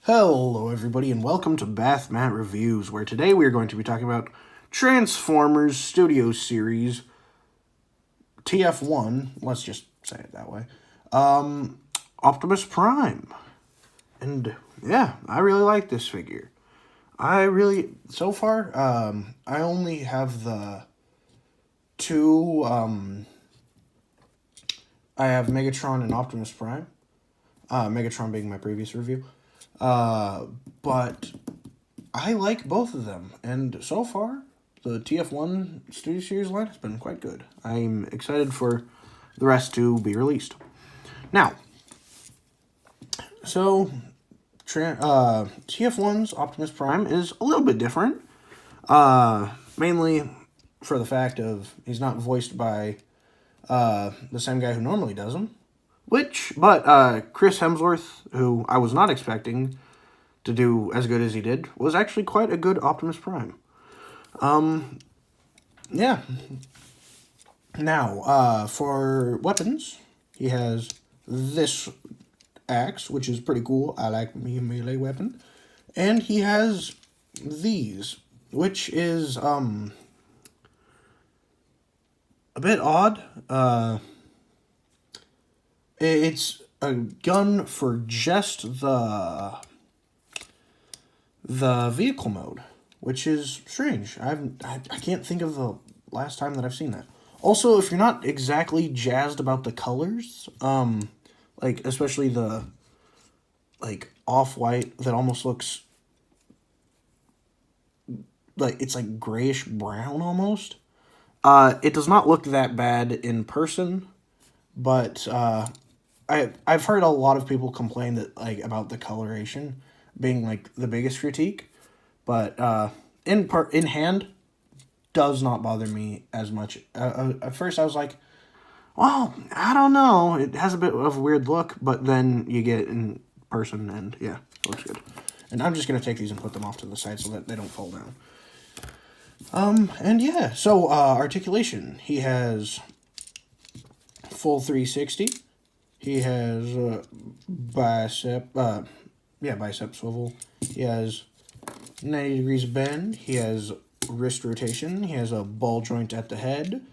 Hello everybody and welcome to Bath Mat Reviews, where today we are going to be talking about Transformers Studio Series TF1, let's just say it that way, Optimus Prime. And yeah, I really like this figure. So far, I only have the two, I have Megatron and Optimus Prime, Megatron being my previous review. But I like both of them, and so far, the TF1 Studio Series line has been quite good. I'm excited for the rest to be released. Now, so, TF1's Optimus Prime is a little bit different, mainly for the fact of he's not voiced by the same guy who normally does him. But Chris Hemsworth, who I was not expecting to do as good as he did, was actually quite a good Optimus Prime. Yeah. Now, for weapons, he has this axe, which is pretty cool. I like me a melee weapon. And he has these, which is, a bit odd. It's a gun for just the vehicle mode, which is strange. I can't think of the last time that I've seen that. Also, if you're not exactly jazzed about the colors, like especially the off-white that almost looks like it's like grayish brown almost. It does not look that bad in person, but I've heard a lot of people complain that about the coloration being the biggest critique, but in hand does not bother me as much. At first I was like, well, I don't know, it has a bit of a weird look, but then you get it in person and yeah, it looks good. And I'm just gonna take these and put them off to the side so that they don't fall down. And yeah, so articulation, he has full 360. He has bicep swivel. He has 90 degrees bend. He has wrist rotation. He has a ball joint at the head.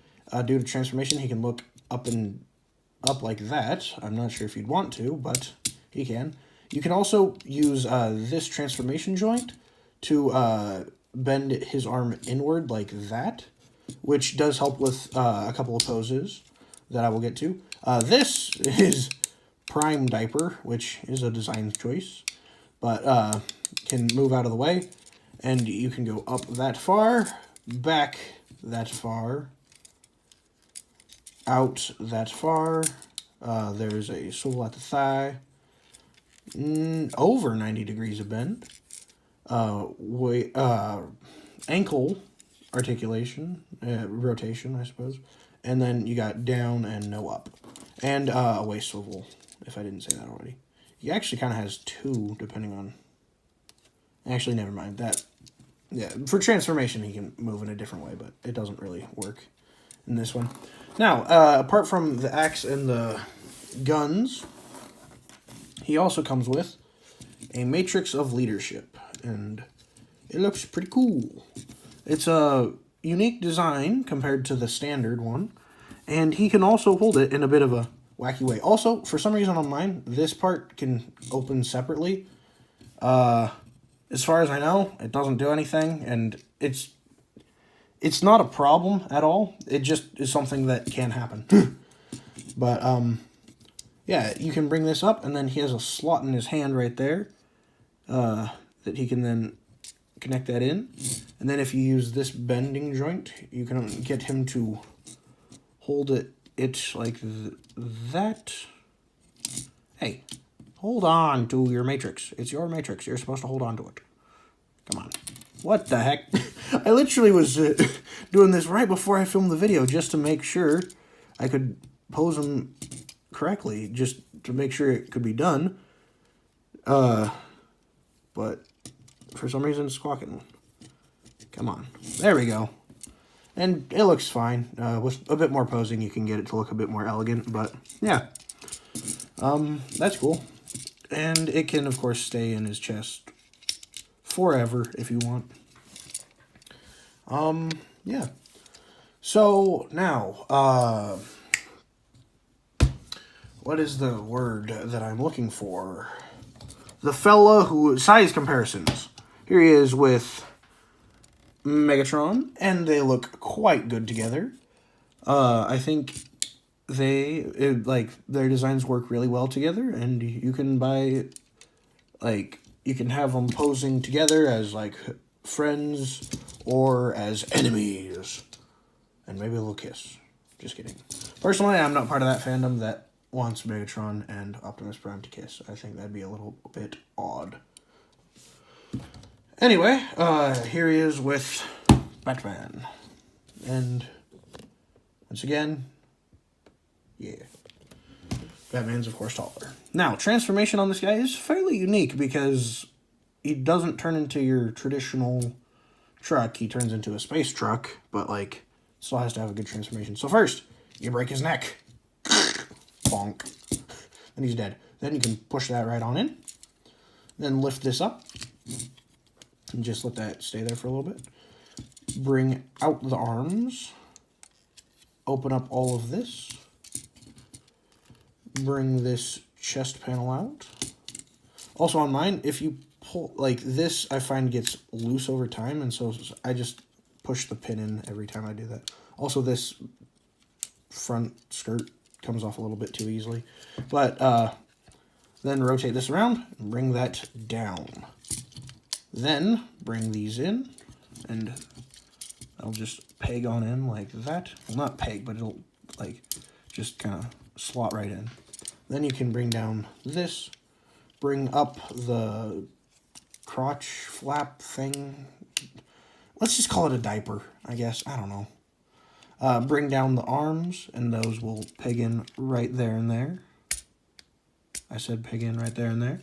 Due to transformation, he can look up like that. I'm not sure if you'd want to, but he can. You can also use this transformation joint to bend his arm inward like that, which does help with a couple of poses that I will get to. This is Prime Diaper, which is a design choice, but can move out of the way, and you can go up that far, back that far, out that far. There's a swivel at the thigh, over 90 degrees of bend, ankle articulation, rotation, I suppose. And then you got down and no up. And a waist swivel, if I didn't say that already. He actually kind of has two, depending on... Actually, never mind. Yeah, for transformation, he can move in a different way, but it doesn't really work in this one. Now, apart from the axe and the guns, he also comes with a Matrix of Leadership, and it looks pretty cool. It's a unique design compared to the standard one, and he can also hold it in a bit of a wacky way. Also, for some reason on mine, this part can open separately. As far as I know, it doesn't do anything, and it's not a problem at all. It just is something that can happen. But yeah, you can bring this up, and then he has a slot in his hand right there that he can then connect that in. And then if you use this bending joint, you can get him to hold it like that. Hey, hold on to your matrix. It's your matrix. You're supposed to hold on to it. Come on. What the heck? I literally was doing this right before I filmed the video just to make sure I could pose him correctly, just to make sure it could be done. But for some reason it's squawking. Come on. There we go. And it looks fine. With a bit more posing, you can get it to look a bit more elegant, but yeah. That's cool. And it can, of course, stay in his chest forever if you want. Yeah. So, now, what is the word that I'm looking for? The fella who... Size comparisons. Here he is with Megatron, and they look quite good together. I think their designs work really well together, and you can buy, you can have them posing together as, friends or as enemies. And maybe a little kiss. Just kidding. Personally, I'm not part of that fandom that wants Megatron and Optimus Prime to kiss. I think that'd be a little bit odd. Anyway, here he is with Batman. And once again, yeah. Batman's, of course, taller. Now, transformation on this guy is fairly unique because he doesn't turn into your traditional truck. He turns into a space truck, but, still has to have a good transformation. So first, you break his neck. Bonk. And he's dead. Then you can push that right on in. Then lift this up. And just let that stay there for a little bit. Bring out the arms. Open up all of this. Bring this chest panel out. Also on mine, if you pull, this I find gets loose over time, and so I just push the pin in every time I do that. Also, this front skirt comes off a little bit too easily. But then rotate this around and bring that down. Then bring these in, and I'll just peg on in like that. Well, not peg, but it'll just kind of slot right in. Then you can bring down this, bring up the crotch flap thing. Let's just call it a diaper, I guess. I don't know. Bring down the arms, and those will peg in right there and there. I said peg in right there and there.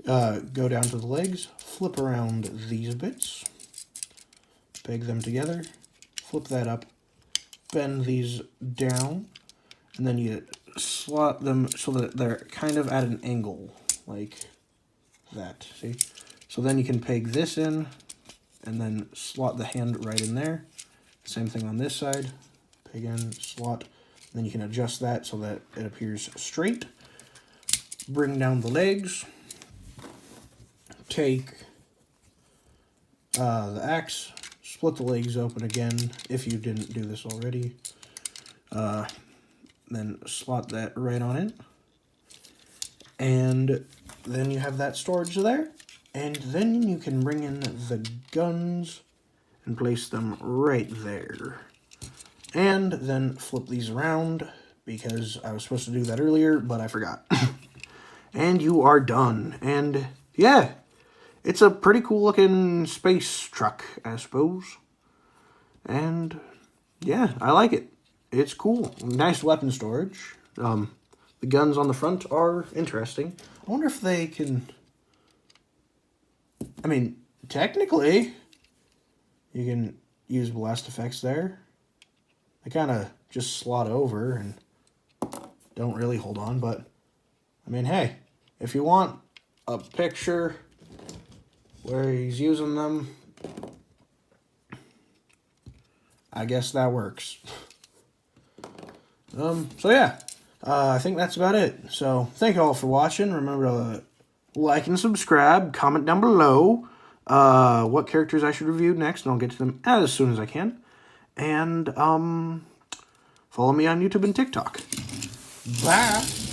Go down to the legs, flip around these bits, peg them together, flip that up, bend these down, and then you slot them so that they're kind of at an angle, like that, see? So then you can peg this in, and then slot the hand right in there. Same thing on this side, peg in, slot, and then you can adjust that so that it appears straight. Bring down the legs, take the axe, split the legs open again if you didn't do this already. Then slot that right on in. And then you have that storage there. And then you can bring in the guns and place them right there. And then flip these around because I was supposed to do that earlier, but I forgot. And you are done. And yeah, it's a pretty cool looking space truck, I suppose. And yeah, I like it. It's cool. Nice weapon storage. The guns on the front are interesting. I wonder if they can... I mean, technically, you can use blast effects there. They kind of just slot over and don't really hold on, but I mean, hey, if you want a picture where he's using them, I guess that works. So yeah, I think that's about it. So thank you all for watching. Remember to like and subscribe, comment down below what characters I should review next, and I'll get to them as soon as I can. And follow me on YouTube and TikTok. Bye!